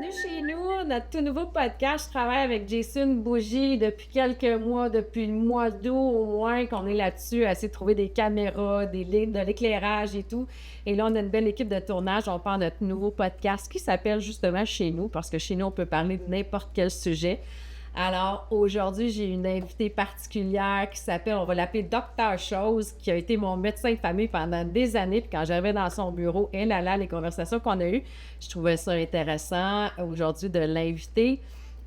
Bienvenue chez nous, notre tout nouveau podcast. Je travaille avec Jason Bougie depuis quelques mois, depuis le mois d'août au moins, qu'on est là-dessus, à essayer de trouver des caméras, de l'éclairage et tout. Et là, on a une belle équipe de tournage. On part notre nouveau podcast qui s'appelle justement Chez nous, parce que chez nous, on peut parler de n'importe quel sujet. Alors, aujourd'hui, j'ai une invitée particulière qui s'appelle, on va l'appeler Dr. Chose, qui a été mon médecin de famille pendant des années. Puis quand j'arrivais dans son bureau, et là, les conversations qu'on a eues, je trouvais ça intéressant aujourd'hui de l'inviter.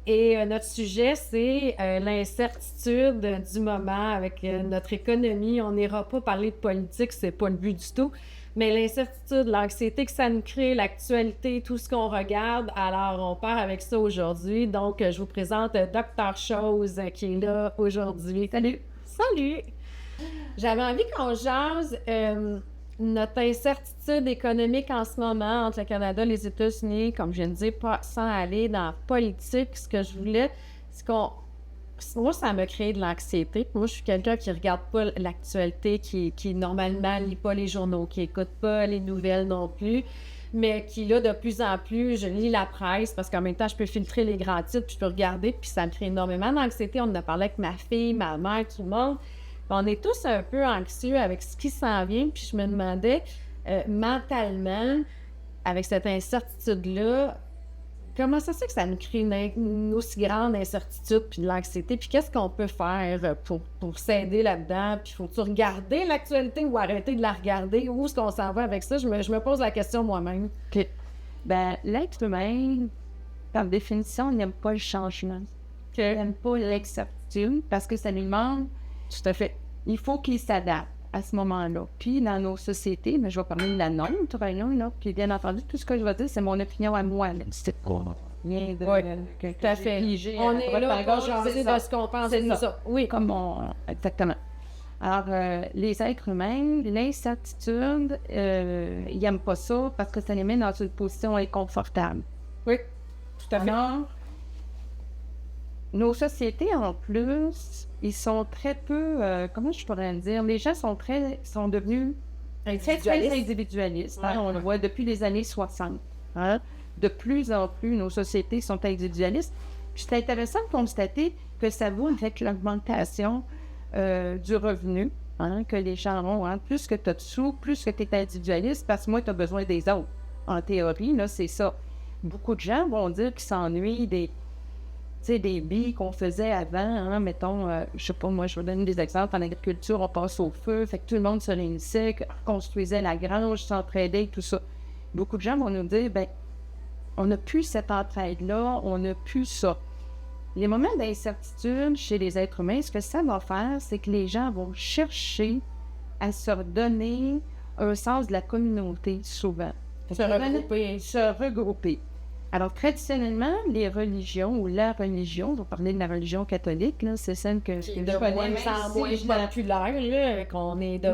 Et notre sujet, c'est l'incertitude du moment avec notre économie. On n'ira pas parler de politique, c'est pas le but du tout. Mais l'incertitude, l'anxiété que ça nous crée, l'actualité, tout ce qu'on regarde. Alors, on part avec ça aujourd'hui. Donc, je vous présente Dr. Chose qui est là aujourd'hui. Salut! Salut! J'avais envie qu'on jase notre incertitude économique en ce moment entre le Canada et les États-Unis, comme je viens de dire, pas, sans aller dans la politique. Ce que je voulais, c'est qu'on... Moi, ça m'a créé de l'anxiété. Moi, je suis quelqu'un qui regarde pas l'actualité, qui normalement lit pas les journaux, qui écoute pas les nouvelles non plus, mais qui, là, de plus en plus, je lis la presse parce qu'en même temps, je peux filtrer les grands titres, puis je peux regarder, puis ça me crée énormément d'anxiété. On en a parlé avec ma fille, ma mère, tout le monde. On est tous un peu anxieux avec ce qui s'en vient, puis je me demandais, mentalement, avec cette incertitude-là, comment ça se fait que ça nous crée une aussi grande incertitude puis de l'anxiété? Puis qu'est-ce qu'on peut faire pour s'aider là-dedans? Puis faut-tu regarder l'actualité ou arrêter de la regarder? Où est-ce qu'on s'en va avec ça? Je me pose la question moi-même. OK. Ben, l'être humain, par définition, n'aime pas le changement. Il n'aime pas l'incertitude parce que ça lui demande, tout à fait, il faut qu'il s'adapte à ce moment-là. Puis, dans nos sociétés, mais je vais parler de la nôtre, là, puis bien entendu, tout ce que je vais dire, c'est mon opinion à moi. Là. C'est pas rien de... Oui, tout à fait. On est là pour jaser de ce qu'on pense de ça. Oui, comme on... Exactement. Alors, les êtres humains, l'incertitude, ils n'aiment pas ça parce que ça les met dans une position inconfortable. Oui, tout à fait. Alors, nos sociétés, en plus, ils sont très peu, comment je pourrais le dire, les gens sont devenus très individualistes. Hein? On le voit depuis les années 60. Hein? De plus en plus, nos sociétés sont individualistes. Puis c'est intéressant de constater que ça va avec l'augmentation du revenu que les gens ont. Hein? Plus que tu as de sous, plus que tu es individualiste, parce que moi, tu as besoin des autres. En théorie, là, c'est ça. Beaucoup de gens vont dire qu'ils s'ennuient des billes qu'on faisait avant, hein, mettons, je sais pas, moi, je vais donner des exemples. En agriculture, on passe au feu, fait que tout le monde se réunissait, construisait la grange, s'entraidait, tout ça. Beaucoup de gens vont nous dire, ben, on n'a plus cette entraide-là, on n'a plus ça. Les moments d'incertitude chez les êtres humains, ce que ça va faire, c'est que les gens vont chercher à se redonner un sens de la communauté, souvent. Se regrouper. Alors, traditionnellement, les religions ou la religion, on va parler de la religion catholique, là, c'est celle que je connais moins populaire, là, qu'on est de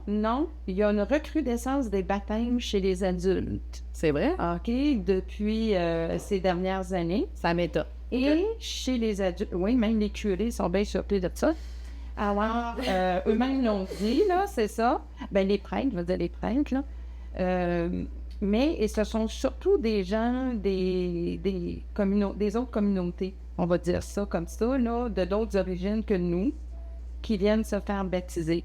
Non. Il y a une recrudescence des baptêmes chez les adultes. C'est vrai? OK, depuis ces dernières années. Ça m'étonne. Et chez les adultes, oui, même les curés sont bien surpris de ça. Alors, eux-mêmes l'ont dit, là, c'est ça. Ben, les prêtres, je veux dire les prêtres, là. Mais ce sont surtout des gens des autres communautés, on va dire ça comme ça, là, de d'autres origines que nous, qui viennent se faire baptiser.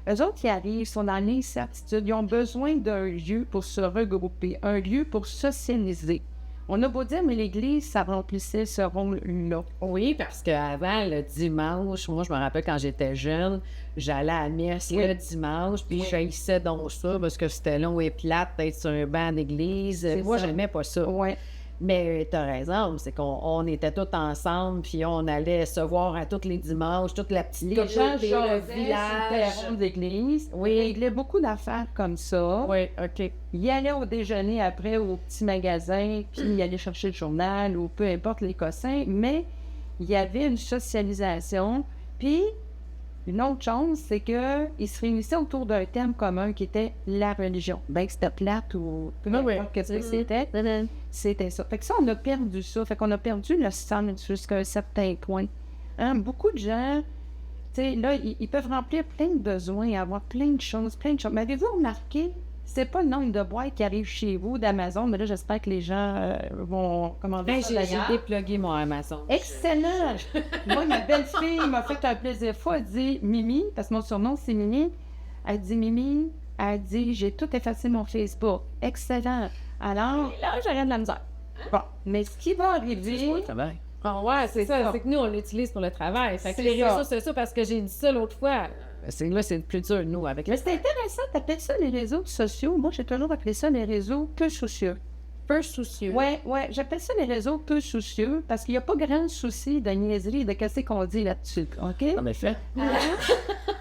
Eux autres qui arrivent sont dans l'incertitude, ils ont besoin d'un lieu pour se regrouper, un lieu pour socialiser. On a beau dire, mais l'Église, ça remplissait ce rôle-là. Oui, parce qu'avant, le dimanche, moi, je me rappelle quand j'étais jeune, j'allais à la messe le dimanche, puis j'haïssais donc ça, parce que c'était long et plate d'être sur un banc d'église. Moi, j'aimais pas ça. Ouais. Mais t'as raison, c'est qu'on était tous ensemble, puis on allait se voir à tous les dimanches, toute la petite le village d'église. Oui. Il réglait beaucoup d'affaires comme ça. Oui, OK. Il allait au déjeuner après au petit magasin, puis il allait chercher le journal ou peu importe les cossins, mais il y avait une socialisation. Puis, une autre chose, c'est qu'ils se réunissaient autour d'un thème commun qui était la religion. Bien que c'était plate ou peu importe ce que c'était ça. Fait que ça, on a perdu ça. Fait qu'on a perdu le sens jusqu'à un certain point. Hein? Beaucoup de gens, tu sais, là, ils peuvent remplir plein de besoins, avoir plein de choses. Mais avez-vous remarqué c'est pas le nombre de boîtes qui arrivent chez vous d'Amazon, mais là, j'espère que les gens vont commander ça d'ailleurs. J'ai déplugué mon Amazon. Excellent! Moi, ma belle-fille m'a fait un plaisir fou. Elle dit, Mimi, parce que mon surnom, c'est Mimi. Elle dit, Mimi, elle dit, j'ai tout effacé mon Facebook. Excellent! Alors, là, j'aurais de la misère. Bon, mais ce qui va arriver... Ah ouais, c'est ça. C'est que nous, on l'utilise pour le travail. Fait que les réseaux sociaux, parce que j'ai dit ça l'autre fois. Là, c'est plus dur, nous, avec... Mais c'est intéressant, t'appelles ça les réseaux sociaux. Moi, j'ai toujours appelé ça les réseaux peu soucieux. Peu soucieux. Ouais, j'appelle ça les réseaux peu soucieux parce qu'il n'y a pas grand souci de niaiserie et de qu'est-ce qu'on dit là-dessus, OK? En effet.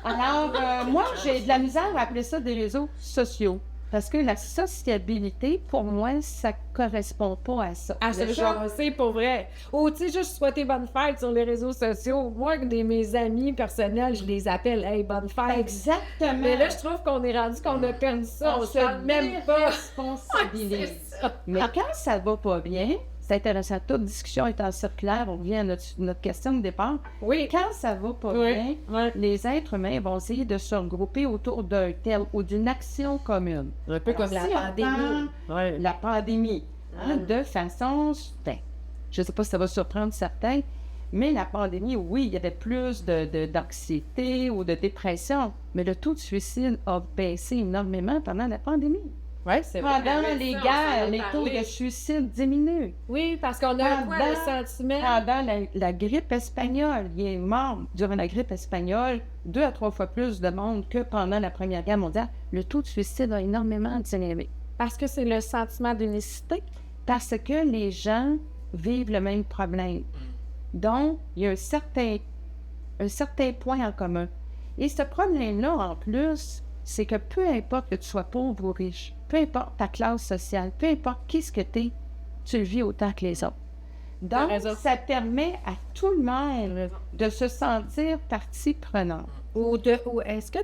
Alors, moi, j'ai de la misère à appeler ça des réseaux sociaux. Parce que la sociabilité, pour moi, ça correspond pas à ça. À ce genre, c'est pour vrai. Ou, tu sais, juste souhaiter bonne fête sur les réseaux sociaux. Moi, mes amis personnels, je les appelle « Hey, bonne fête! » Exactement. Mais là, je trouve qu'on est rendu qu'on a perdu ça. On se même pas responsabilise. Mais quand ça va pas bien, c'est intéressant. Toute discussion est en circulaire. On revient à notre question de départ. Oui. Quand ça va pas bien, les êtres humains vont essayer de se regrouper autour d'un thème ou d'une action commune. Un peu comme la pandémie. La pandémie. De façon... Ben, je sais pas si ça va surprendre certains, mais la pandémie, oui, il y avait plus d'anxiété ou de dépression, mais le taux de suicide a baissé énormément pendant la pandémie. Oui, c'est vrai. Pendant les guerres, les taux de suicide diminuent. Oui, parce qu'on a le sentiment... Pendant la grippe espagnole, il est mort durant la grippe espagnole 2 à 3 fois plus de monde que pendant la Première Guerre mondiale. Le taux de suicide a énormément diminué. Parce que c'est le sentiment d'unicité. Parce que les gens vivent le même problème. Donc, il y a un certain point en commun. Et ce problème-là, en plus, c'est que peu importe que tu sois pauvre ou riche, peu importe ta classe sociale, peu importe qui ce que tu es, tu le vis autant que les autres. Donc, ça permet à tout le monde de se sentir partie prenante. Ou est-ce que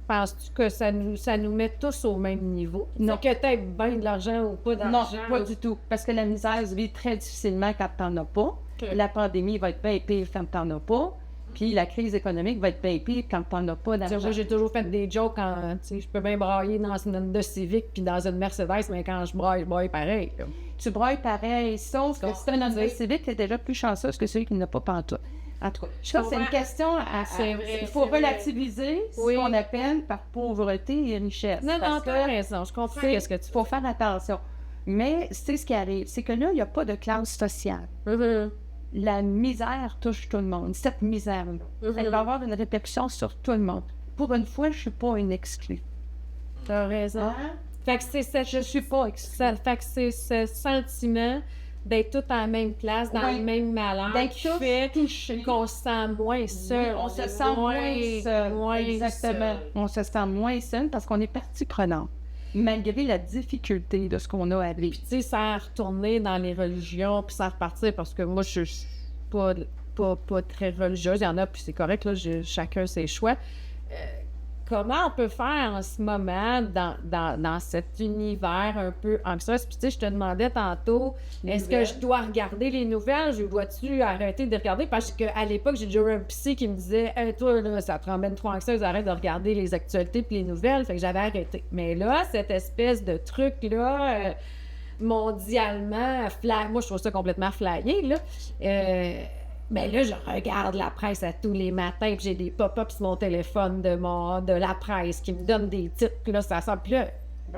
penses-tu que ça nous met tous au même niveau? Non. Que tu aies bien de l'argent ou pas d'argent? Non, pas du tout. Parce que la misère se vit très difficilement quand tu n'en as pas. Okay. La pandémie va être bien pire quand tu n'en as pas. Puis la crise économique va être bien pire quand tu n'en as pas d'argent. Moi, j'ai toujours fait des jokes quand, je peux bien brailler dans une Honda Civic puis dans une Mercedes, mais quand je braille pareil. Là. Tu brailles pareil, sauf que si une Honda Civic, tu es déjà plus chanceuse que celui qui n'a pas pantoute. En tout cas, ça, c'est une question il faut relativiser ce qu'on appelle par pauvreté et richesse. Non, tu as raison, je comprends ce que tu faut faire attention. Mais c'est ce qui arrive, c'est que là, il n'y a pas de classe sociale. La misère touche tout le monde, cette misère-là. Elle va avoir une répercussion sur tout le monde. Pour une fois, je ne suis pas une exclue. Tu as raison. Hein? Fait que c'est je ne suis pas exclue. Fait que c'est ce sentiment d'être tous à la même place, dans le même malheur, qui fait qu'on se sent moins seul. Oui, on se sent moins seul. Exactement. Seul. On se sent moins seul parce qu'on est partie prenante, malgré la difficulté de ce qu'on a à vivre. Puis, tu sais, sans retourner dans les religions, puis sans repartir, parce que moi, je suis pas très religieuse. Il y en a, puis c'est correct, là, chacun ses choix. Comment on peut faire en ce moment dans cet univers un peu anxieux? Puis tu sais, je te demandais tantôt, est-ce que je dois regarder les nouvelles? Je dois-tu arrêter de regarder? Parce qu'à l'époque, j'ai déjà eu un psy qui me disait hey, toi, là, ça te ramène trop anxieuse, arrête de regarder les actualités puis les nouvelles. Fait que j'avais arrêté. Mais là, cette espèce de truc-là, mondialement, moi, je trouve ça complètement flyé, là. Mais là, je regarde la presse à tous les matins, puis j'ai des pop-ups sur mon téléphone de la presse qui me donnent des titres, puis là, ça sent. Puis là,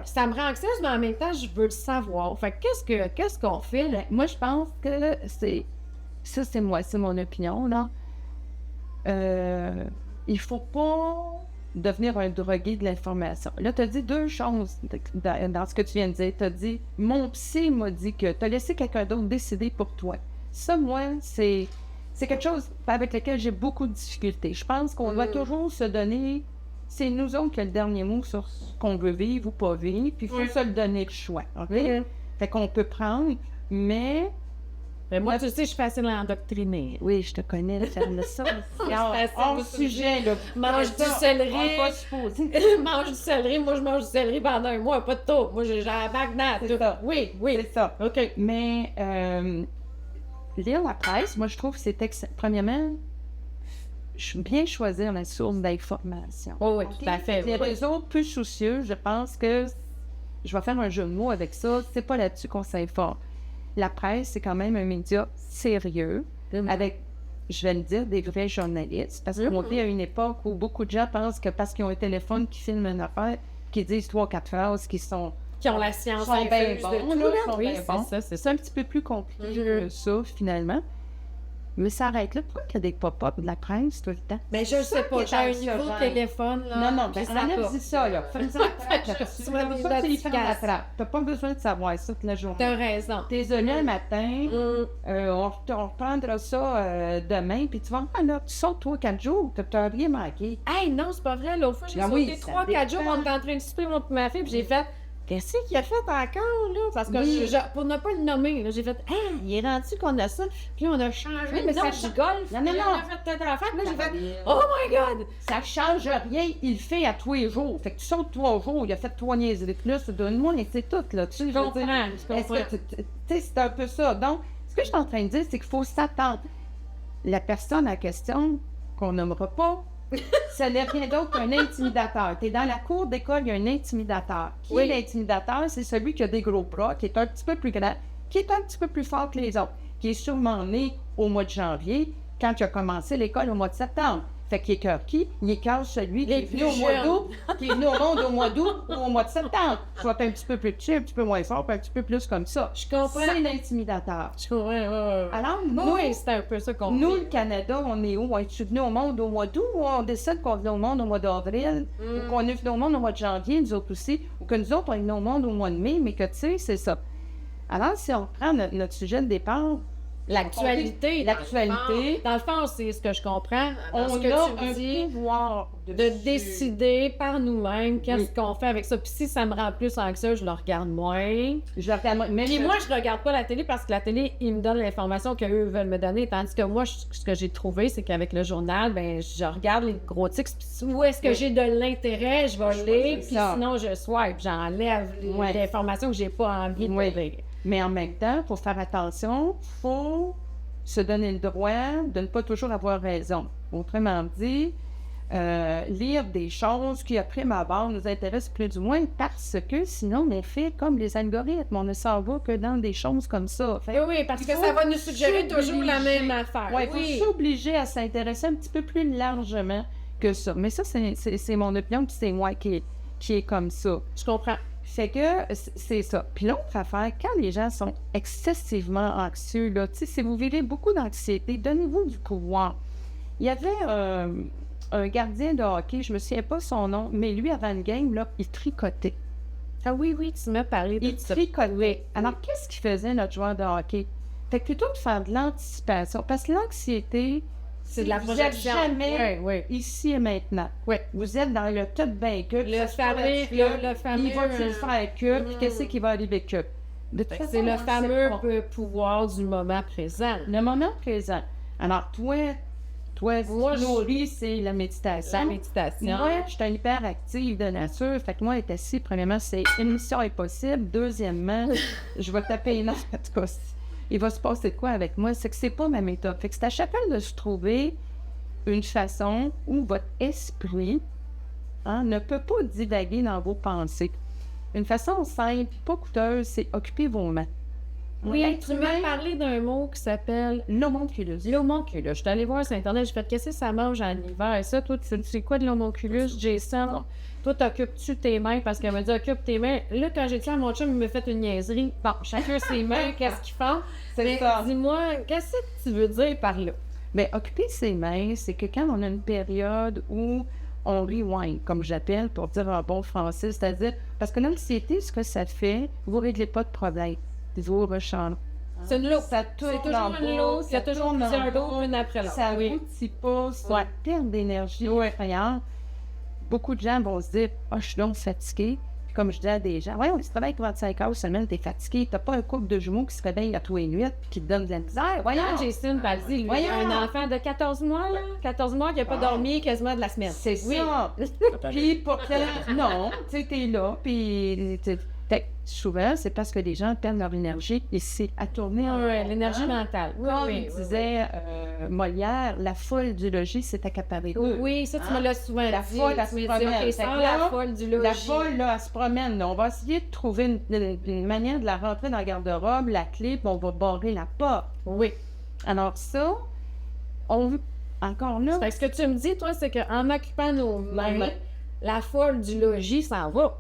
ça me rend anxieuse, mais en même temps, je veux le savoir. Fait que qu'est-ce qu'on fait, là? Moi, je pense que c'est mon opinion, là. Il faut pas devenir un drogué de l'information. Là, tu as dit 2 choses dans ce que tu viens de dire. Tu as dit, mon psy m'a dit que tu as laissé quelqu'un d'autre décider pour toi. Ça, moi, c'est quelque chose avec lequel j'ai beaucoup de difficultés. Je pense qu'on doit toujours se donner... C'est nous autres qui avons le dernier mot sur ce qu'on veut vivre ou pas vivre, puis il faut se le donner le choix. Okay? Fait qu'on peut prendre, mais... moi, tu sais, je suis facile à endoctriner. Oui, je te connais, de faire de ça. Hors sujet, là. Mange du céleri. Mange du céleri. Moi, je mange du céleri pendant un mois, pas de taux. Moi, j'ai la bagnate. C'est ça. Oui. C'est ça. OK. Mais... lire la presse, moi, je trouve que c'est... Premièrement, bien choisir la source d'information. Oh, oui, tout à fait. Les réseaux plus soucieux, je pense que je vais faire un jeu de mots avec ça. C'est pas là-dessus qu'on s'informe. La presse, c'est quand même un média sérieux, avec, je vais le dire, des vrais journalistes. Parce qu'on vit à une époque où beaucoup de gens pensent que parce qu'ils ont un téléphone qui filme une affaire, qu'ils disent 3-4 phrases qui ont la science sont bien bons. Oui, c'est ça, un petit peu plus compliqué que ça, finalement. Mais ça arrête là. Pourquoi il y a des pop-up de la presse tout le temps? Mais je sais pas, j'ai un nouveau téléphone, là. Non, ben, on dit ça, là. Fais-nous T'as pas besoin de savoir ça toute la journée. T'as raison. T'es un matin, on reprendra ça demain, puis tu vas là, tu sautes 3-4 jours, t'as rien manqué. Hey, non, c'est pas vrai. L'autre fois, j'ai sauté 3-4 jours, on était en train de souper, ma fille, puis j'ai fait... Qu'est-ce qu'il a fait encore, là? Parce que, pour ne pas le nommer, là, j'ai fait, il est rendu qu'on a ça. Puis on a changé le nom du golf. Non. On a fait telle affaire. Là, j'ai fait, oh my God! Ça change rien. Il le fait à tous les jours. Fait que tu sautes 3 jours, il a fait 3 niaiseries de plus. Donne-moi, c'est tout, là. Tu sais, je comprends. C'est un peu ça. Donc, ce que je suis en train de dire, c'est qu'il faut s'attendre. La personne en question, qu'on nommera pas, ce n'est rien d'autre qu'un intimidateur. Tu es dans la cour d'école, il y a un intimidateur. Qui est l'intimidateur? C'est celui qui a des gros bras, qui est un petit peu plus grand, qui est un petit peu plus fort que les autres, qui est sûrement né au mois de janvier, quand il a commencé l'école au mois de septembre. Fait qu'il écœure qui? Il écœure celui qui est venu au mois d'août, qui est venu au monde au mois d'août ou au mois de septembre. Soit un petit peu plus petit, un petit peu moins fort, puis un petit peu plus comme ça. Je comprends. C'est l'intimidateur. Je comprends. Alors, nous, c'est un peu ça qu'on nous, le Canada, on est où? On est venu au monde au mois d'août ou on décide qu'on est venu au monde au mois d'avril? Ou qu'on est venu au monde au mois de janvier, nous autres aussi? Ou que nous autres, on est venu au monde au mois de mai, mais que tu sais, c'est ça. Alors, si on prend notre sujet de départ, l'actualité. Dans le fond, c'est ce que je comprends. On a un pouvoir de décider par nous-mêmes qu'est-ce qu'on fait avec ça. Puis si ça me rend plus anxieux, je le regarde moins. Mais moi, je regarde pas la télé parce que la télé, ils me donnent l'information qu'eux veulent me donner. Tandis que moi, ce que j'ai trouvé, c'est qu'avec le journal, ben je regarde les gros titres. Puis où est-ce que j'ai de l'intérêt, je vais lire. Puis sinon, je swipe. J'enlève l'information que j'ai pas envie de lire. Mais en même temps, pour faire attention, il faut se donner le droit de ne pas toujours avoir raison. Autrement dit, lire des choses qui, après ma barre, nous intéressent plus ou moins parce que sinon, on est fait comme les algorithmes. On ne s'en va que dans des choses comme ça. Oui, parce que ça va nous suggérer toujours la même affaire. Il faut s'obliger à s'intéresser un petit peu plus largement que ça. Mais ça, c'est mon opinion, puis c'est moi qui est comme ça. Je comprends. Fait que c'est ça. Puis l'autre affaire, quand les gens sont excessivement anxieux, là, si vous vivez beaucoup d'anxiété, donnez-vous du pouvoir. Il y avait un gardien de hockey, je me souviens pas son nom, mais lui, avant une game, là, il tricotait. Ah oui, tu m'as parlé de ça. Il tricotait. Alors, qu'est-ce qu'il faisait, notre joueur de hockey? Fait que plutôt de faire de l'anticipation, parce que l'anxiété, c'est de la projection. Vous n'êtes jamais ici et maintenant. Vous êtes dans le tout bien que le fameux, il va-t-il faire que, puis qu'est-ce qui va arriver que? C'est le fameux pouvoir du moment présent. Le moment présent. Alors, toi, moi, nourris, c'est la méditation. La méditation. Moi, je suis une hyperactive de nature. Fait que moi, être assis, premièrement, c'est une mission impossible. Deuxièmement, je vais taper une autre. En tout cas, il va se passer quoi avec moi? C'est que c'est pas ma méthode. Fait que c'est à chacun de se trouver une façon où votre esprit ne peut pas divaguer dans vos pensées. Une façon simple, pas coûteuse, c'est occuper vos mains. Oui, tu m'as parlé d'un mot qui s'appelle l'homonculus. L'homonculus. Je suis allée voir sur Internet, j'ai fait qu'est-ce que ça mange en hiver? Et ça, toi, tu sais quoi de l'homonculus, Jason? Toi, t'occupes-tu tes mains? Parce qu'elle m'a dit, occupe tes mains. Là, quand j'ai dit à mon chum, il m'a fait une niaiserie. Bon, chacun ses mains, qu'est-ce qu'ils font? C'est ça. Dis-moi, qu'est-ce que tu veux dire par là? Bien, occuper ses mains, c'est que quand on a une période où on rewind, comme j'appelle, pour dire en bon français, c'est-à-dire, parce que l'anxiété, ce que ça fait, vous ne réglez pas de problème. Vous rechantent. C'est une loupe. Ça tourne c'est toujours une loupe. Il y a toujours plusieurs loups, une après l'autre. Ça aboutit pas, ça perd d'énergie effrayante. Beaucoup de gens vont se dire « Ah, je suis donc fatiguée. » Comme je dis à des gens, « Ouais, on se travaille 45 heures semaine, t'es fatigué. T'as pas un couple de jumeaux qui se réveille à tous les nuits et qui te donne de la misère. » Voyons, Jason Baldi, lui, un enfant de 14 mois, là, 14 mois qui n'a pas dormi quasiment de la semaine. C'est ça. Puis pour que... Non, tu sais, t'es là, puis Fait que souvent, c'est parce que les gens perdent leur énergie et c'est à tourner en Oui, l'énergie mentale. Comme disait Molière, la folle du logis s'est accaparée d'eux. Oui, ça, tu me l'as souvent La dit. folle, elle Tu se me dis, promène. OK, Fait sans que la là, folle du logis. La folle, là, elle se promène. Là. On va essayer de trouver une manière de la rentrer dans la garde-robe, la clé, puis on va barrer la porte. Oui. Alors ça, encore là... Fait que ce que tu me dis, toi, c'est qu'en occupant nos mains, la folle du logis s'en va.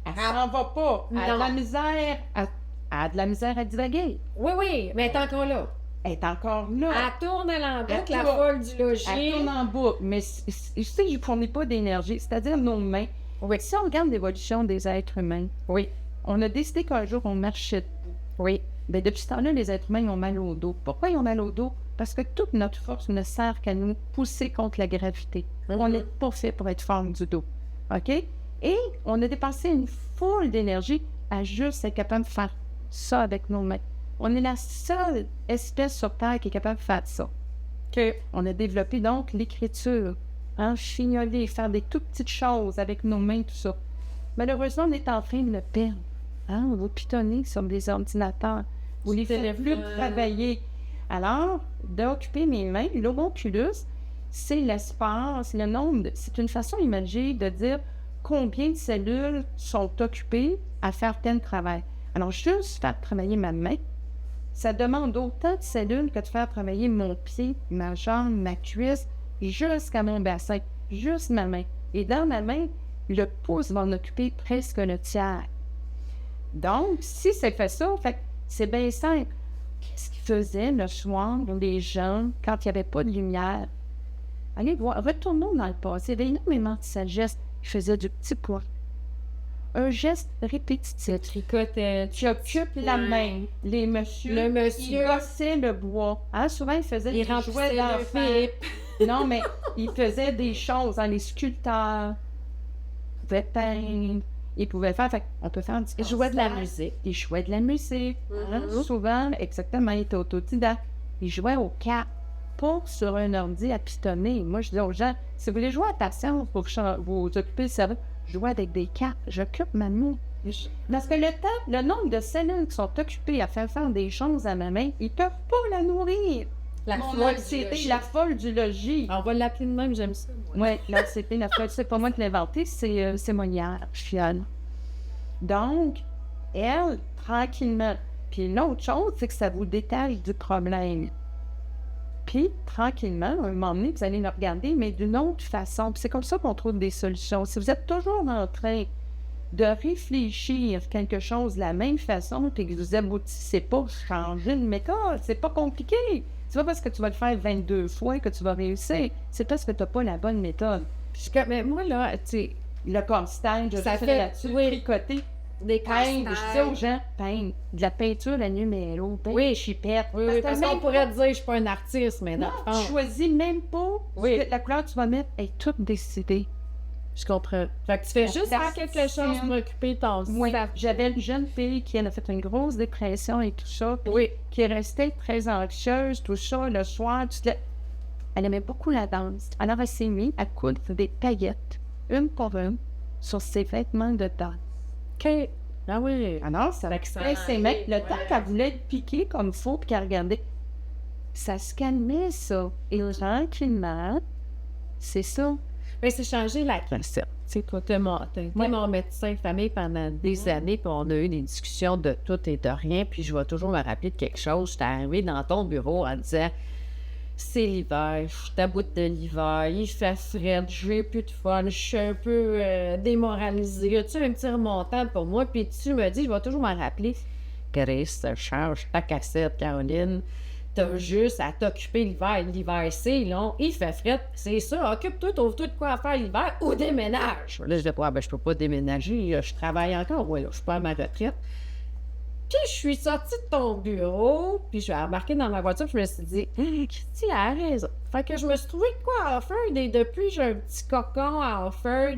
Elle s'en va pas. Elle a de la misère. Elle a de la misère à divaguer. Oui, mais elle est encore là. Elle est encore là. Elle tourne à l'emboucle, Elle la tourne. folle du logis. Elle tourne en boucle. Mais je sais qu'il ne fournit pas d'énergie. C'est-à-dire nos mains. Oui. Si on regarde l'évolution des êtres humains, Oui. on a décidé qu'un jour, on marchait debout. Oui. Bien, depuis ce temps-là, les êtres humains ont mal au dos. Pourquoi ils ont mal au dos? Parce que toute notre force ne sert qu'à nous pousser contre la gravité. On n'est pas fait pour être fort du dos. OK? Et on a dépensé une foule d'énergie à juste être capable de faire ça avec nos mains. On est la seule espèce sur Terre qui est capable de faire ça. OK. On a développé donc l'écriture, chignoler, faire des toutes petites choses avec nos mains, tout ça. Malheureusement, on est en train de le perdre. On va pitonner sur des ordinateurs. Vous les faites plus travailler. Alors, d'occuper mes mains, l'homunculus, c'est l'espace, le nombre. C'est une façon imagée de dire combien de cellules sont occupées à faire tel travail. Alors, juste faire travailler ma main, ça demande autant de cellules que de faire travailler mon pied, ma jambe, ma cuisse, jusqu'à mon bassin, juste ma main. Et dans ma main, le pouce va en occuper presque le tiers. Donc, si c'est fait ça, c'est bien simple. Qu'est-ce qu'ils faisaient le soir, les gens, quand il n'y avait pas de lumière? Allez voir, retournons dans le passé. Il y avait énormément de sagesse. Ils faisaient du petit pois. Un geste répétitif. Tricotait. Tu occupes la main. Les messieurs, Le monsieur. ils gossaient le bois. Souvent, ils faisaient des jouets le d'enfants. Non, mais ils faisaient des choses. Les sculpteurs pouvaient peindre. Ils pouvaient faire... on peut faire un petit... Ils jouaient de la musique. Ils jouaient de la musique. Souvent, exactement, ils étaient autodidactes. Ils jouaient aux cartes. Pas sur un ordi à pistonner. Moi, je dis aux gens, si vous voulez jouer à ta science pour vous occuper le cerveau, jouez avec des cartes. J'occupe ma main. Parce que le nombre de cellules qui sont occupées à faire des choses à ma main, ils ne peuvent pas la nourrir. La folle du logis. On va l'appeler de même, j'aime ça. Oui, l'anxiété, la folle, c'est pas moi qui l'ai inventé, c'est Molière, Fiole. Donc, elle, tranquillement. Puis l'autre chose, c'est que ça vous détache du problème. Puis, tranquillement, à un moment donné, vous allez le regarder, mais d'une autre façon. Puis c'est comme ça qu'on trouve des solutions. Si vous êtes toujours en train de réfléchir quelque chose de la même façon, puis que vous aboutissez pas à changer de méthode, c'est pas compliqué. C'est pas parce que tu vas le faire 22 fois que tu vas réussir. C'est parce que tu n'as pas la bonne méthode. Mais moi, là, tu sais... Le constant, je ça fais fait là-dessus, tricoter. Des peindre, je dis aux gens, peindre. De la peinture à numéro, oui, chipette. Oui, parce qu'on pourrait dire, je suis pas un artiste, mais non. Tu choisis même pas la couleur que tu vas mettre est toute décidée. Je comprends. Fait que tu fais juste faire quelque chose pour m'occuper ton... Oui, j'avais une jeune fille qui en a fait une grosse dépression et tout ça, qui restait très anxieuse, tout ça, le soir, elle aimait beaucoup la danse. Alors, elle s'est mise à coudre des paillettes, une pour une, sur ses vêtements de danse. OK. Ah oui. Alors, ça fait ses mains. Le temps qu'elle voulait être piquée comme il faut, puis qu'elle regardait, ça se calmait, ça. Et tranquillement, c'est ça. Mais c'est changer la recette. Tu sais, toi, t'es mon médecin de famille pendant des années, puis on a eu des discussions de tout et de rien, puis je vais toujours me rappeler de quelque chose. J'étais arrivée dans ton bureau en disant... C'est l'hiver, je suis à bout de l'hiver, il fait frais, j'ai plus de fun, je suis un peu démoralisée. As-tu un petit remontant pour moi? Puis tu me dis, je vais toujours m'en rappeler. Chris, change ta cassette, Caroline. T'as juste à t'occuper l'hiver. L'hiver, c'est long, il fait frais, c'est ça. Occupe-toi, trouve-toi de quoi faire l'hiver ou déménage. Là, je dis, je peux pas déménager, je travaille encore, je suis pas à ma retraite. Puis je suis sortie de ton bureau, puis je suis embarquée dans ma voiture, puis je me suis dit, Christy, elle a raison. Fait que je me suis trouvé de quoi à Harford, et depuis, j'ai un petit cocon à Harford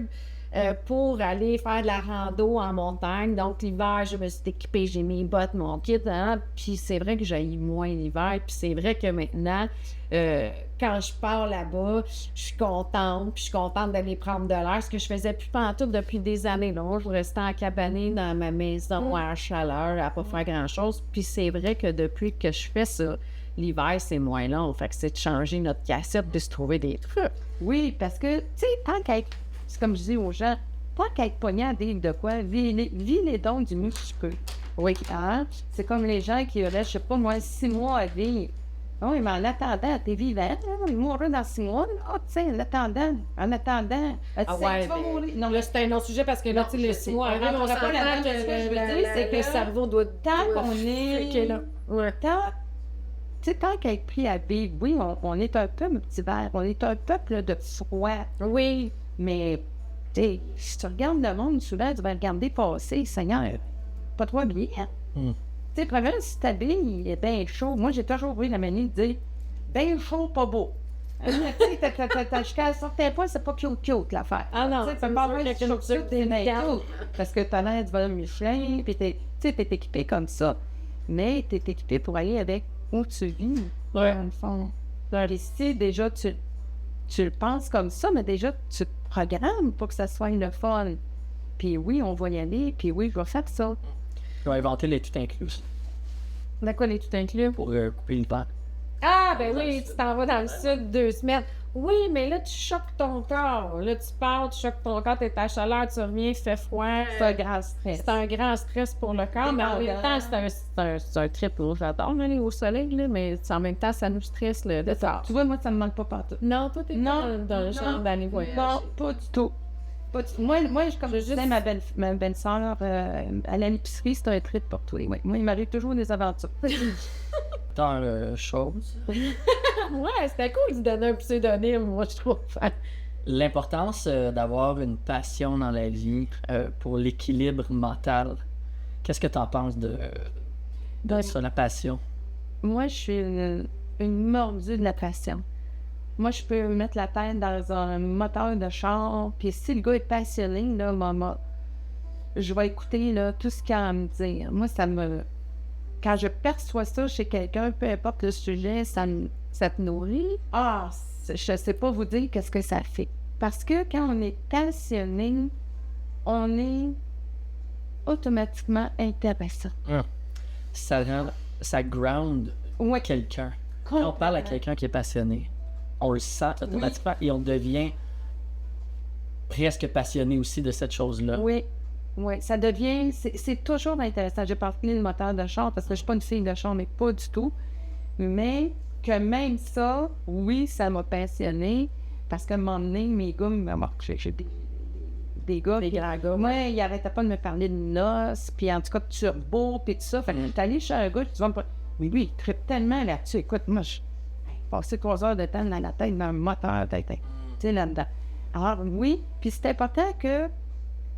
pour aller faire de la rando en montagne. Donc, l'hiver, je me suis équipée, j'ai mes bottes, mon kit, hein, puis c'est vrai que j'haïs moins l'hiver, puis c'est vrai que maintenant, quand je pars là-bas, je suis contente, puis je suis contente d'aller prendre de l'air, ce que je faisais plus pantoute depuis des années. Là, je restais encabanée dans ma maison à chaleur, à pas faire grand-chose, puis c'est vrai que depuis que je fais ça, l'hiver, c'est moins long. Fait que c'est de changer notre cassette, de se trouver des trucs. Oui, parce que, tu sais, tant qu'être, c'est comme je dis aux gens, tant qu'être pogné à dire de quoi, vis les dons du mieux que tu peux. Oui. Hein? C'est comme les gens qui restent, je sais pas moi, 6 mois à vivre. Oui, mais en attendant, t'es vivant, hein? Il mourra dans 6 mois. Ah, tu sais, en attendant, tu vas mourir. Non, là, c'est un autre sujet parce que là, tu sais, les 6 mois arrivent, on s'entend que je veux dire, c'est que le cerveau doit... Tant qu'on est... Tant qu'être pris à vivre, oui, on est un peu, mon petit verre, on est un peuple de froid. Oui. Mais, tu sais, si tu regardes le monde, souvent, tu vas regarder passer, Seigneur, pas trop bien. Tu sais, premièrement, si t'habilles, il est bien chaud. Moi, j'ai toujours eu la manie de dire, bien chaud, pas beau. Tu sais, jusqu'à un certain point, c'est pas cute, l'affaire. Ah non, tu peux pas avoir quelque chose de cute, parce que t'as l'air de voler Michelin, puis t'es équipé comme ça. Mais t'es équipé pour aller avec où tu vis, dans le fond. Ici, déjà, tu le penses comme ça, mais déjà, tu te programmes pour que ça soit le fun. Puis oui, on va y aller, puis oui, je vais faire ça. Ils ont inventé les tout inclus. D'accord, les tout inclus? Pour couper l'hiver. Ah, ben oui, tu t'en vas dans le sud 2 semaines. Oui, mais là, tu choques ton corps. Là, tu pars, tu choques ton corps, t'es à chaleur, tu reviens, il fait froid. C'est un grand stress. C'est un grand stress pour le corps, mais en même temps, c'est un trip. J'adore aller au soleil, là, mais en même temps, ça nous stresse le départ. Tu vois, moi, ça me manque pas partout. Non, toi, t'es pas dans le genre d'aller voyager. Non, pas du tout. Moi, comme je disais, ma belle-sœur, aller à l'épicerie, c'est un trip pour toi. Ouais. Moi, il m'arrive toujours des aventures. Dans chose. Ouais, c'était cool de donner un pseudonyme, moi, je trouve. L'importance d'avoir une passion dans la vie pour l'équilibre mental. Qu'est-ce que tu en penses de ça, la passion? Moi, je suis une mordue de la passion. Moi, je peux mettre la tête dans un moteur de char, puis si le gars est passionné, là, maman, je vais écouter là, tout ce qu'il a à me dire. Moi, quand je perçois ça chez quelqu'un, peu importe le sujet, ça te nourrit. Ah, je sais pas vous dire qu'est-ce que ça fait. Parce que quand on est passionné, on est automatiquement intéressant. Ça ground quelqu'un. Quand on parle à quelqu'un qui est passionné, on le sent automatiquement et on devient presque passionné aussi de cette chose-là. Oui, ça devient... C'est toujours intéressant. J'ai parlé le moteur de char parce que je suis pas une fille de char, mais pas du tout. Mais que même ça, oui, ça m'a passionné parce qu'à un moment donné, mes gars, j'ai des gars... Des grands gars. Moi, ils arrêtaient pas de me parler de noces, puis en tout cas de turbo, puis tout ça. Fait que je suis allée chez un gars, tu vas me... Mais lui, il trippe tellement là-dessus. Écoute, moi, je passé 3 heures de temps dans la tête, dans un moteur, tu sais, là-dedans. Alors, oui, puis c'est important que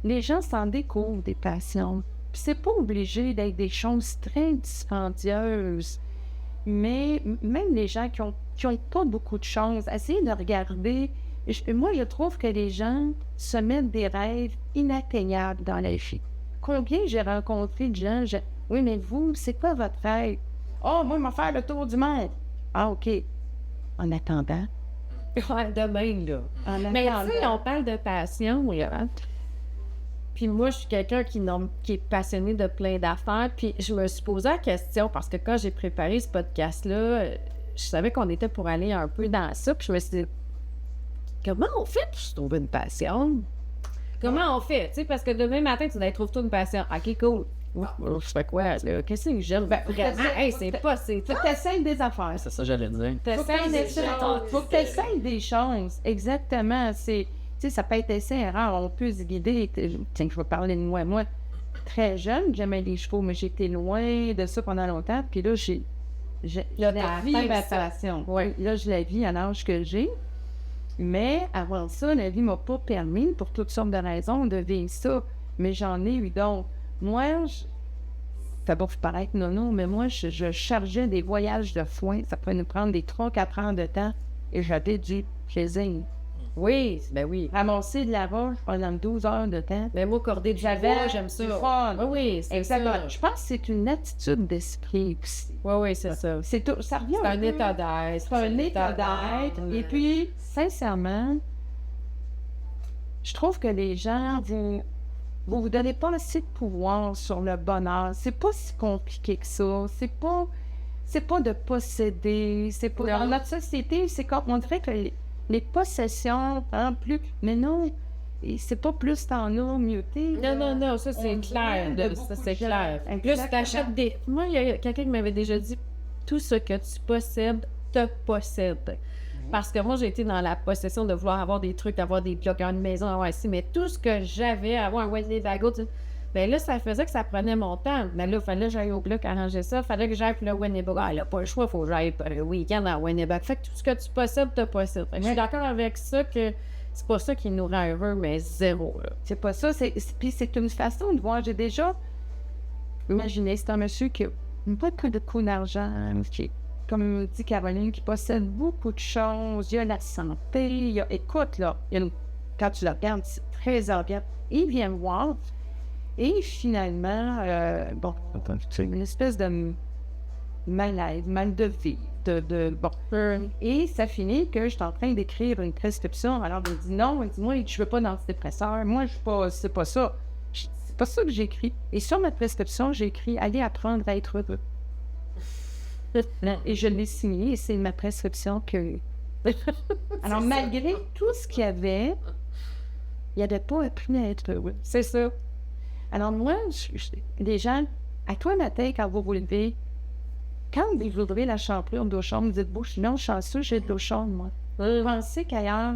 les gens s'en découvrent des passions. Puis c'est pas obligé d'être des choses très dispendieuses. Mais même les gens qui ont pas beaucoup de chance, essayez de regarder. Moi, je trouve que les gens se mettent des rêves inatteignables dans la vie. Combien j'ai rencontré de gens, oui, mais vous, c'est quoi votre rêve? Oh, moi, je vais faire le tour du monde. Ah, OK. En attendant. Ouais, demain, là. Mais tu sais, on parle de passion, puis moi, je suis quelqu'un qui est passionné de plein d'affaires, puis je me suis posé la question, parce que quand j'ai préparé ce podcast-là, je savais qu'on était pour aller un peu dans ça, puis je me suis dit, comment on fait pour se trouver une passion? Comment on fait? Tu sais, parce que demain matin, tu dois trouver une passion. OK, cool. Je fais quoi, là? Qu'est-ce que j'aime? Vraiment, c'est pas... Faut que t'essayes des affaires. C'est ça, j'allais dire. Faut que t'essayes des choses. Exactement. Tu sais, ça peut être essai-erreur. On peut se guider. Tiens, je vais parler de moi. Moi, très jeune, j'aimais les chevaux, mais j'étais loin de ça pendant longtemps. Puis là, la vie ma passion. Oui, là, je la vis à l'âge que j'ai. Mais avant ça, la vie m'a pas permis, pour toutes sortes de raisons, de vivre ça. Mais j'en ai eu d'autres. Moi, ça va vous paraître nono, mais moi, je chargeais des voyages de foin. Ça pouvait nous prendre des 3-4 heures de temps et j'avais du plaisir. Oui, ben oui. Ramasser de la roche pendant 12 heures de temps. Ben moi, corder du bois, j'aime ça. Du fun. Oui, oui, c'est Exactement. ça. Je pense que c'est une attitude d'esprit aussi. Oui, oui, c'est ça. C'est tout, ça revient C'est un peu. état d'être. C'est un état d'être. Et puis, sincèrement, je trouve que les gens, vous donnez pas assez de pouvoir sur le bonheur. C'est pas si compliqué que ça. C'est pas de posséder. C'est pas... Dans notre société, c'est comme on dirait que les possessions, plus... Mais non, c'est pas plus t'en as, mieux t'es. Non, ça c'est clair. Ça c'est clair. Plus t'achètes des... Moi, il y a quelqu'un qui m'avait déjà dit, tout ce que tu possèdes te possède. Parce que moi, j'ai été dans la possession de vouloir avoir des trucs, d'avoir des blocs, une maison, avoir ici, mais tout ce que j'avais, avoir un Winnebago, ben là, ça faisait que ça prenait mon temps. Mais là, il fallait que j'aille au bloc arranger ça, il fallait que j'aille pour le Winnebago. Ah, là, pas le choix, il faut que j'aille le week-end à Winnebago. Fait que tout ce que tu possèdes, te possède. Fait que je suis d'accord avec ça que c'est pas ça qui nous rend heureux, mais zéro, là. C'est pas ça. Puis c'est une façon de voir. J'ai déjà imaginé, c'est un monsieur qui n'a pas que de coup d'argent, qui, comme dit Caroline, qui possède beaucoup de choses. Il y a la santé, écoute, là, quand tu le regardes, c'est très organe. Il vient me voir. Et finalement, une espèce de malaise, mal de vie, Et ça finit que je suis en train d'écrire une prescription. Alors, il me dit non, il dit, moi, je veux pas d'antidépresseur. Moi, c'est pas ça. C'est pas ça que j'écris. Et sur ma prescription, j'ai écrit « Allez apprendre à être heureux ». Et je l'ai signé et c'est ma prescription que... Alors, malgré tout ce qu'il y avait, il n'avait pas appris à être heureux. C'est ça. Alors moi, les gens, à toi matin, quand vous vous levez, quand vous ouvrez la chambrure d'eau chaude, vous dites, je suis non chanceux, j'ai de l'eau chaude, moi. Vous pensez qu'ailleurs,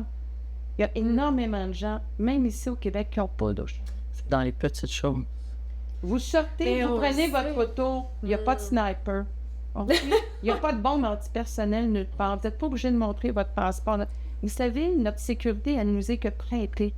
il y a énormément de gens, même ici au Québec, qui n'ont pas d'eau chaude. C'est dans les petites choses. Vous sortez, vous prenez votre auto, il n'y a pas de sniper. Il n'y a pas de bombe antipersonnelle nulle part. Vous n'êtes pas obligé de montrer votre passeport. Vous savez, notre sécurité, elle nous est que prêtée.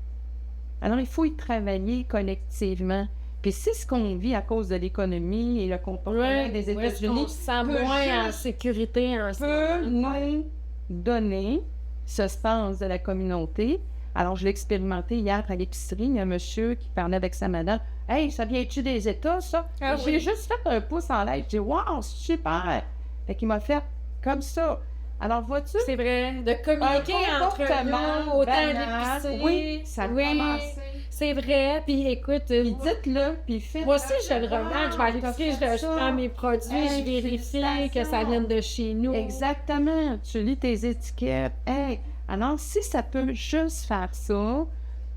Alors, il faut y travailler collectivement. Puis c'est ce qu'on vit à cause de l'économie et le comportement des États-Unis. On se sent moins en sécurité. Peut nous donner ce sens de la communauté. Alors, je l'ai expérimenté hier à l'épicerie. Il y a un monsieur qui parlait avec sa madame. « Hey, ça vient-tu des États, ça? Ah, J'ai juste fait un pouce en l'air. J'ai dit « Wow, super! » Fait qu'il m'a fait comme ça. Alors, vois-tu? C'est vrai, de communiquer entre nous, autant à l'épicerie. Oui, ça a commencé. C'est vrai, puis écoute... Puis dites-le, puis faites... Moi aussi, je le remarque, je vais à l'épicerie, je prends mes produits, je vérifie que ça vienne de chez nous. Exactement, tu lis tes étiquettes. Hey, alors, si ça peut juste faire ça,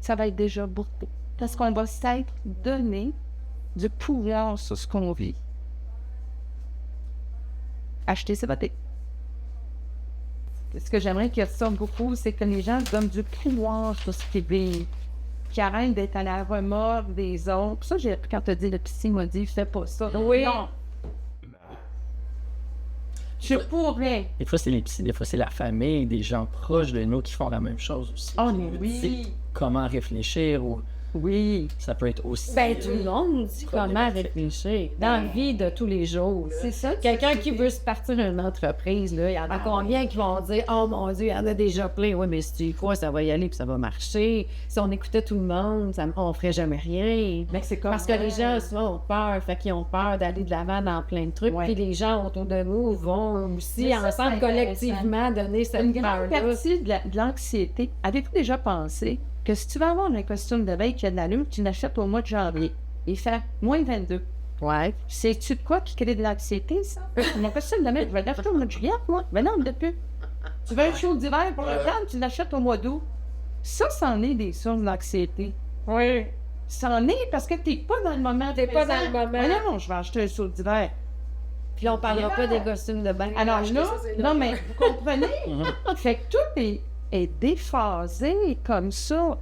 ça va être déjà beaucoup. Parce qu'on va s'être donné du pouvoir sur ce qu'on vit. Acheter, c'est voter. Ce que j'aimerais qu'il y ait ça beaucoup, c'est que les gens donnent du pouvoir sur ce qu'ils vivent. Qui arrêtent d'être à la remorque des autres. Pour ça, j'ai appris quand tu as dit, le psy m'a dit, fais pas ça. Oui. Non. Je pourrais. Des fois, c'est les petits, des fois, c'est la famille, des gens proches de nous qui font la même chose aussi. Oh, mais oui. Comment réfléchir ou... Oui. Ça peut être aussi... Tout le monde dit comment réfléchir dans la vie de tous les jours. C'est ça. Quelqu'un qui veut se partir d'une entreprise, là, il y en a combien qui vont dire « Oh mon Dieu, il y en a déjà plein. Oui, mais si tu y crois, ça va y aller puis ça va marcher. Si on écoutait tout le monde, on ferait jamais rien. » Mais c'est comme Parce que les gens, souvent, ont peur. Fait qu'ils ont peur d'aller de l'avant dans plein de trucs. Puis les gens autour de nous vont aussi, ensemble, collectivement, donner cette une grande peur-là. partie de l'anxiété. Avez-vous déjà pensé que si tu vas avoir un costume de veille qui a de l'allure, tu l'achètes au mois de janvier. Il fait moins 22. Ouais. Sais-tu de quoi qui crée de l'anxiété, ça? Mon costume de veille, je vais l'acheter au mois de juillet, moi. Mais non, depuis. Tu veux un show d'hiver pour le temps, tu l'achètes au mois d'août. Ça, c'en est des sources d'anxiété. Oui. C'en est parce que t'es pas dans le moment. T'es pas dans le moment. Mais non, je vais acheter un show d'hiver. Puis là, on parlera pas des costumes de bain. Alors là, non, mais vous comprenez? Fait que tout est déphasé comme ça.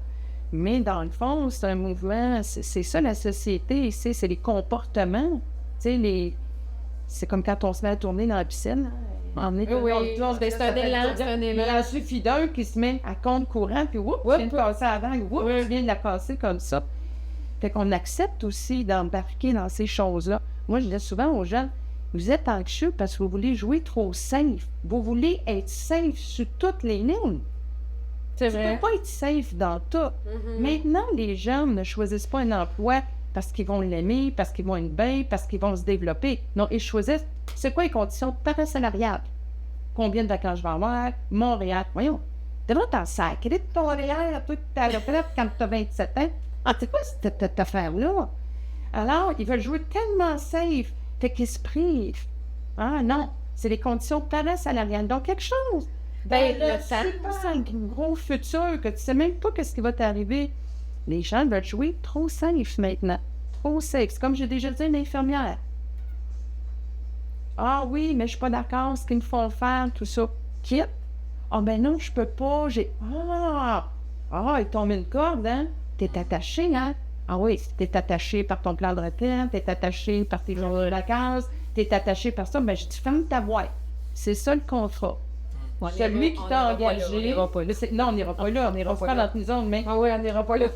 Mais dans le fond, c'est un mouvement, c'est ça la société, c'est les comportements. Tu sais, c'est comme quand on se met à tourner dans la piscine. C'est un élan. Il en suffit d'un qui se met à compte courant, puis oups, tu viens de passer avant, tu viens de la passer comme ça. Fait qu'on accepte aussi d'embarquer dans ces choses-là. Moi, je dis souvent aux gens, vous êtes anxieux parce que vous voulez jouer trop safe. Vous voulez être safe sur toutes les lignes. C'est Tu vrai. peux pas être safe dans tout. Maintenant, les jeunes ne choisissent pas un emploi parce qu'ils vont l'aimer, parce qu'ils vont être bien, parce qu'ils vont se développer. Non, ils choisissent, c'est quoi les conditions parasalariales? Combien de vacances je vais avoir? Montréal. Voyons, devrais t'en sacrer de Montréal toute ta retraite quand tu as 27 ans. Ah, c'est quoi cette affaire-là? Alors, ils veulent jouer tellement safe, fait qu'ils se privent. Ah non, c'est les conditions parasalariales. Donc, quelque chose. Ben, Dans le le super gros futur que tu sais même pas ce qui va t'arriver. Les gens veulent jouer trop safe maintenant. Trop safe. C'est comme j'ai déjà dit à une infirmière. Ah oui, mais je suis pas d'accord, ce qu'ils me font faire, tout ça. Quitte. Ah ben non, je peux pas. Ils t'ont mis une corde, hein? T'es attaché, hein? Ah oui, t'es attaché par ton plan de retraite, t'es attaché par tes jours de vacances, t'es attaché par ça. Ben je dis, ferme ta boîte. C'est ça le contrat. Celui qui t'a engagé. Non, on n'ira pas là. On n'ira pas dans une zone, mais. Ah oui, on n'ira pas là.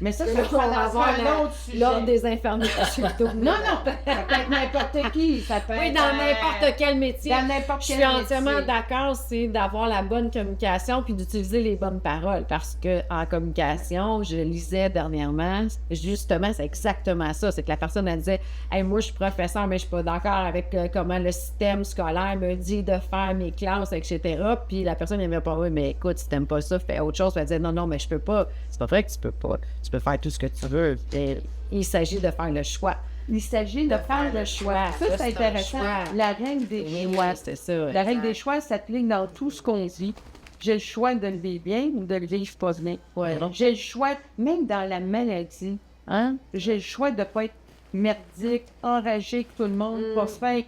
Mais ça, On c'est va avoir un autre sujet. l'ordre des infirmières surtout. Non, ça peut être n'importe qui. Ça peut Oui, être, dans n'importe quel métier. Dans n'importe Je quel suis entièrement métier. d'accord, c'est d'avoir la bonne communication puis d'utiliser les bonnes paroles. Parce que en communication, je lisais dernièrement, justement, c'est exactement ça. C'est que la personne, elle disait, hey, moi, je suis professeur, mais je suis pas d'accord avec comment le système scolaire me dit de faire mes classes, etc. Puis la personne, elle me pas, oui, mais écoute, si t'aimes pas ça, fais autre chose. Puis elle disait, non, mais je peux pas. C'est pas vrai que tu peux pas. Tu peux faire tout ce que tu veux. Et il s'agit de faire le choix. Il s'agit de faire le choix. Ça, c'est intéressant. La règle des choix. C'est ça. La règle des choix s'applique dans tout ce qu'on dit. J'ai le choix de le vivre bien ou de le vivre pas bien. Ouais. J'ai le choix, même dans la maladie, hein? J'ai le choix de ne pas être merdique, enragé que tout le monde, pas fake.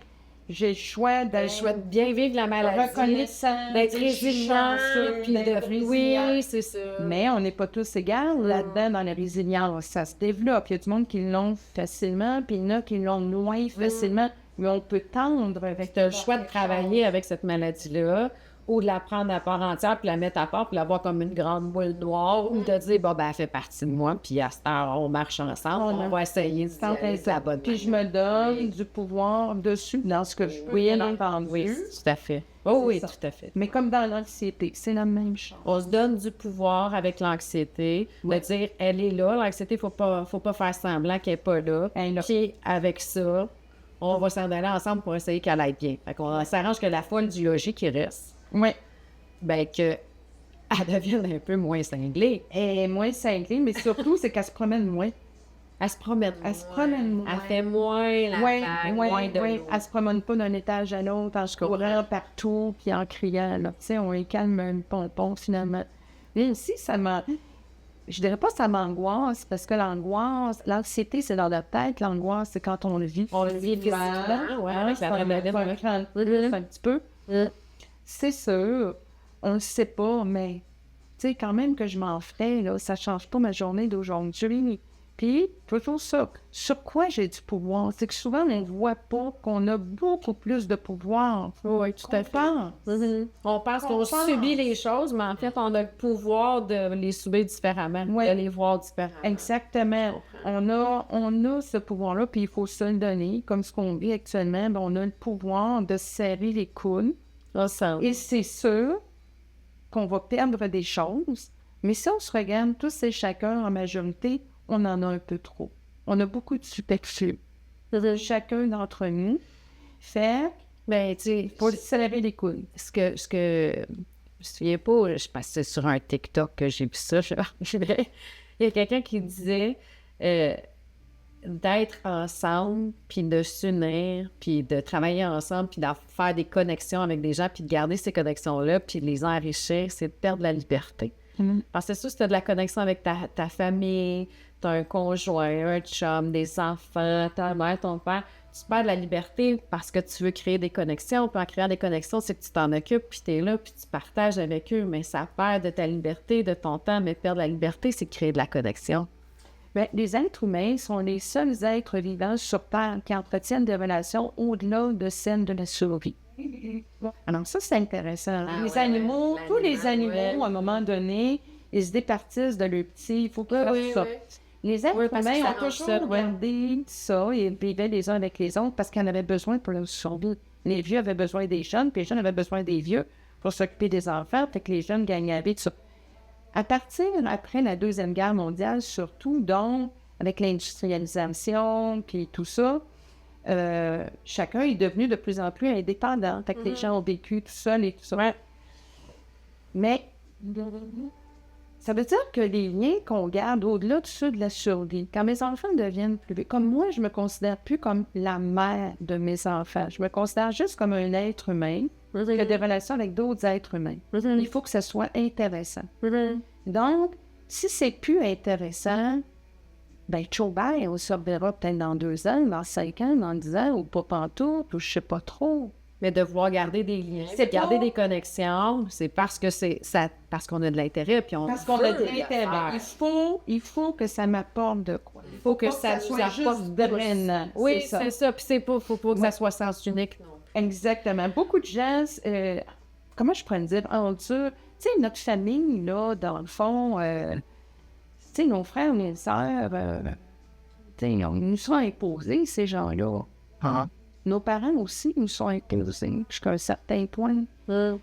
J'ai le choix de Je souhaite bien vivre la maladie, reconnaissant, d'être résilient, puis d'être de... résilient. Oui, c'est ça. Mais on n'est pas tous égaux là-dedans, dans la résilience. Ça se développe. Il y a du monde qui l'ont facilement, puis il y en a qui l'ont moins facilement. Mais on peut tendre avec Tu as le choix de travailler avec cette maladie-là, ou de la prendre à part entière, puis la mettre à part, puis la voir comme une grande boule noire, ou de dire, bon, ben, elle fait partie de moi, puis à cette heure, on marche ensemble, on va essayer de aller la bonne. Puis je me donne du pouvoir dessus dans ce que je peux bien entendu. Oui, tout à fait. Oh oui, ça. tout à fait. Mais comme dans l'anxiété, c'est la même chose. On se donne du pouvoir avec l'anxiété, de dire, elle est là, l'anxiété, faut pas faire semblant qu'elle n'est pas là. Elle est là. Puis avec ça, on va s'en aller ensemble pour essayer qu'elle aille bien. Fait qu'on s'arrange que la folle du logis qui reste, Oui. ben que elle devienne un peu moins cinglée. Elle est moins cinglée, mais surtout, c'est qu'elle se promène moins. Elle se promène. Elle se promène moins. Elle fait moins la vague, moins de l'eau. Elle se promène pas d'un étage à l'autre en courant partout puis en criant. Là. Tu sais, on est calme un pompon finalement. Mais aussi, je dirais pas que ça m'angoisse parce que l'anxiété, c'est dans la tête. L'angoisse, c'est quand on le vit. On le vit physiquement, ouais, c'est ça un petit peu. C'est sûr, on le sait pas, mais tu sais, quand même que je m'en ferais, là, ça change pas ma journée d'aujourd'hui. Puis, toujours ça. Sur quoi j'ai du pouvoir? C'est que souvent, on ne voit pas qu'on a beaucoup plus de pouvoir. Oui, tout à fait. On pense qu'on pense. subit les choses, mais en fait, on a le pouvoir de les subir différemment, Ouais. de les voir différemment. Exactement. On a ce pouvoir-là, puis il faut se le donner. Comme ce qu'on vit actuellement, ben, on a le pouvoir de serrer les coudes. Et c'est sûr qu'on va perdre des choses, mais si on se regarde tous et chacun en majorité, on en a un peu trop. On a beaucoup de superflu. Chacun d'entre nous fait Ben, tu sais, pour serrer les coudes. ce que je me souviens pas, je pense que c'est sur un TikTok que j'ai vu ça. Il y a quelqu'un qui disait d'être ensemble, puis de s'unir, puis de travailler ensemble, puis de faire des connexions avec des gens, puis de garder ces connexions-là, puis de les enrichir, c'est de perdre la liberté. Parce que c'est sûr, si tu as de la connexion avec ta famille, tu as un conjoint, un chum, des enfants, ta mère, ton père, tu perds de la liberté parce que tu veux créer des connexions. Puis en créant des connexions, c'est que tu t'en occupes, puis tu es là, puis tu partages avec eux. Mais ça perd de ta liberté, de ton temps. Mais perdre la liberté, c'est créer de la connexion. Bien, les êtres humains sont les seuls êtres vivants sur Terre qui entretiennent des relations au-delà de celles de la survie. Alors ça, c'est intéressant. Les animaux, tous les animaux, à un moment donné, ils se départissent de leur petit, il faut qu'ils fassent ça. Les êtres parce humains que ça ont marche, toujours ouais. gardé ça et vivaient les uns avec les autres parce qu'ils en avaient besoin pour leur survie. Les vieux avaient besoin des jeunes, puis les jeunes avaient besoin des vieux pour s'occuper des enfants, fait que les jeunes gagnaient la vie de ça. À partir, après la Deuxième Guerre mondiale, surtout, donc, avec l'industrialisation, puis tout ça, chacun est devenu de plus en plus indépendant. Fait que les gens ont vécu tout seuls et tout ça. Ouais. Mais ça veut dire que les liens qu'on garde au-delà de ceux de la survie, quand mes enfants deviennent plus vieux, comme moi, je me considère plus comme la mère de mes enfants. Je me considère juste comme un être humain qui a des relations avec d'autres êtres humains. Il faut que ça soit intéressant. Donc, si c'est plus intéressant, ben, ciao, bye, on se reverra peut-être dans 2 ans, dans 5 ans, dans 10 ans, ou pas pantoute, ou je sais pas trop. Mais de vouloir garder des liens, C'est garder pas- des connexions, c'est parce que parce qu'on a de l'intérêt, puis on Parce qu'on veut a de le l'intérêt. faire. Il faut que ça m'apporte de quoi. Il faut que ça nous soit apporte juste drainant. Oui, c'est ça. c'est ça. Puis faut pas que ça soit sens unique. Non. Exactement. Beaucoup de gens, comment je pourrais me dire, endurent. Tu sais, notre famille, là, dans le fond, tu sais, nos frères, mes sœurs, tu sais, ils nous sont imposés, ces gens-là. Nos parents aussi nous sont imposés jusqu'à un certain point.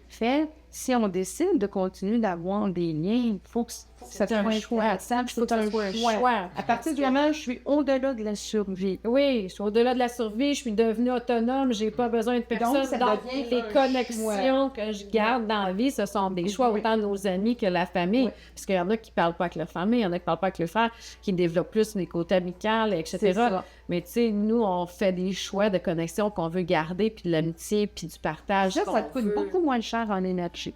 Fait, si on décide de continuer d'avoir des liens, il faut que ça soit un choix. Il faut que ça soit un choix. À partir du moment où je suis au-delà de la survie. Oui, je suis au-delà de la survie, je suis devenue autonome, j'ai pas besoin de personne. ça Donc, devient les un connexions que je garde dans la vie, ce sont des choix autant de nos amis que la famille. Oui. Parce qu'il y en a qui parlent pas avec leur famille, il y en a qui parlent pas avec le frère, qui développent plus les côtés amicaux, etc. C'est ça. Mais tu sais, nous, on fait des choix de connexions qu'on veut garder, puis de l'amitié, puis du partage. Ça qu'on coûte veut. beaucoup moins cher en énergie.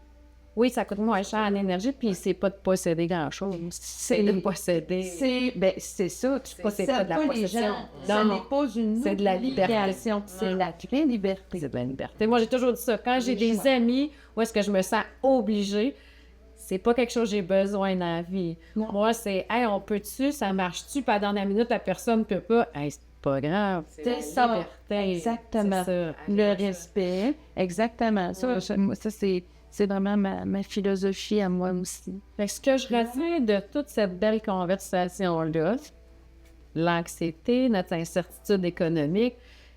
Oui, ça coûte moins cher en énergie, puis c'est pas de posséder grand-chose. C'est de posséder. C'est ça. Tu c'est possèdes pas de la pas les possession. gens. Non, Ça non. n'est pas une C'est de la liberté. obligation. C'est la vraie liberté. C'est de la liberté. Moi, j'ai toujours dit ça. Quand j'ai des choix. amis où est-ce que je me sens obligée, c'est pas quelque chose que j'ai besoin dans la vie. Non. Moi, c'est « Hey, on peut-tu? Ça marche-tu? » Puis à la dernière minute, la personne peut pas. « Hey, c'est pas grave. » C'est ça. Liberté. Exactement. C'est ça. Le respect. Exactement. Ça, c'est vraiment ma philosophie à moi aussi. Fait que ce que je retiens de toute cette belle conversation-là, l'anxiété, notre incertitude économique,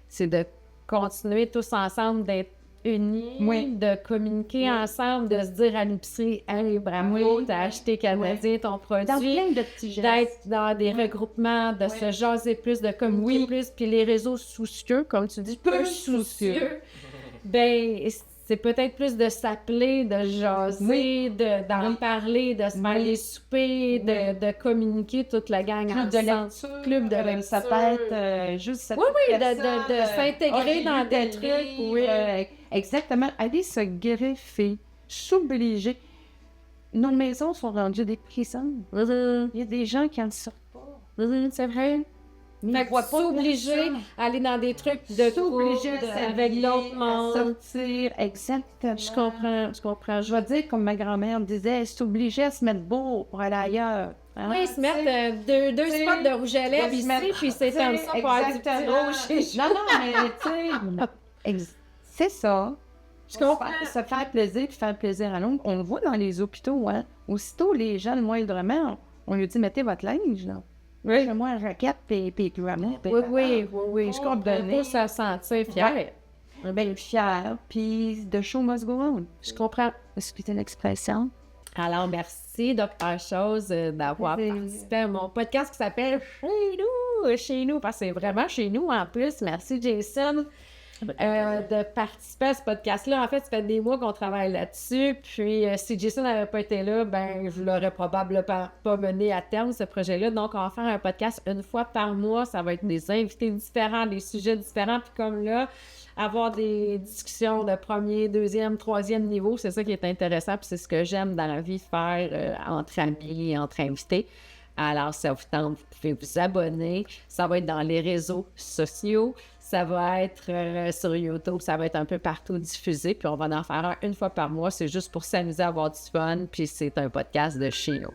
c'est de continuer tous ensemble d'être unis, Oui. de communiquer ensemble, de se dire à l'épicerie « Hey, bravo, t'as acheté canadien ton Dans produit plein de petits » gestes. d'être dans des regroupements, de se jaser plus, de communiquer plus, puis les réseaux soucieux, comme tu dis, peu soucieux, ben c'est peut-être plus de s'appeler, de jaser, d'en parler, de se faire les soupers, de communiquer toute la gang Club de ensemble. lecture. Club de lecture. Ça peut être juste cette Oui, oui, personne, de s'intégrer j'ai dans lu des tel trucs, livre, oui. Exactement. Aller se greffer, s'obliger. Nos maisons sont rendues des prisons. Il y a des gens qui en sortent pas. C'est vrai. Mais Fait ils que voient pas s'obliger personne. à aller dans des trucs de S'obliger groupe, à avec s'habiller, d'autres à mondes. sortir. Exactement. Je comprends. Je vais dire comme ma grand-mère disait, s'obliger à se mettre beau pour aller ailleurs. Hein? Oui, se mettre deux t'sais, spots de rouge à lèvres se ici, mettre- puis c'est comme ça pour avoir du petit Exactement. rouge chez les Non, non, mais tu sais, c'est ça. Je comprends. Se faire plaisir puis faire plaisir à l'autre. On le voit dans les hôpitaux, hein. Aussitôt, les gens, le moindrement, on lui dit, mettez votre linge, là. Oui. Fais-moi un raquette puis grammaire. Oui. Je comprends. donner. Faut se sentir fier. Bien fier, puis the show must go on. Je comprends. Excusez l'expression. Alors, merci, Dr. Chose, d'avoir C'est- participé à mon podcast qui s'appelle Chez nous, parce que c'est vraiment chez nous en plus. Merci, Jason, de participer à ce podcast-là. En fait, ça fait des mois qu'on travaille là-dessus. Puis, si Jason n'avait pas été là, ben, je l'aurais probablement pas mené à terme, ce projet-là. Donc, on va faire un podcast une fois par mois. Ça va être des invités différents, des sujets différents. Puis, comme là, avoir des discussions de premier, deuxième, troisième niveau, c'est ça qui est intéressant, puis c'est ce que j'aime dans la vie, faire entre amis, entre invités. Alors, ça vous tente, vous pouvez vous abonner. Ça va être dans les réseaux sociaux, ça va être sur YouTube, ça va être un peu partout diffusé, puis on va en faire un une fois par mois. C'est juste pour s'amuser, avoir du fun, puis c'est un podcast de chez nous.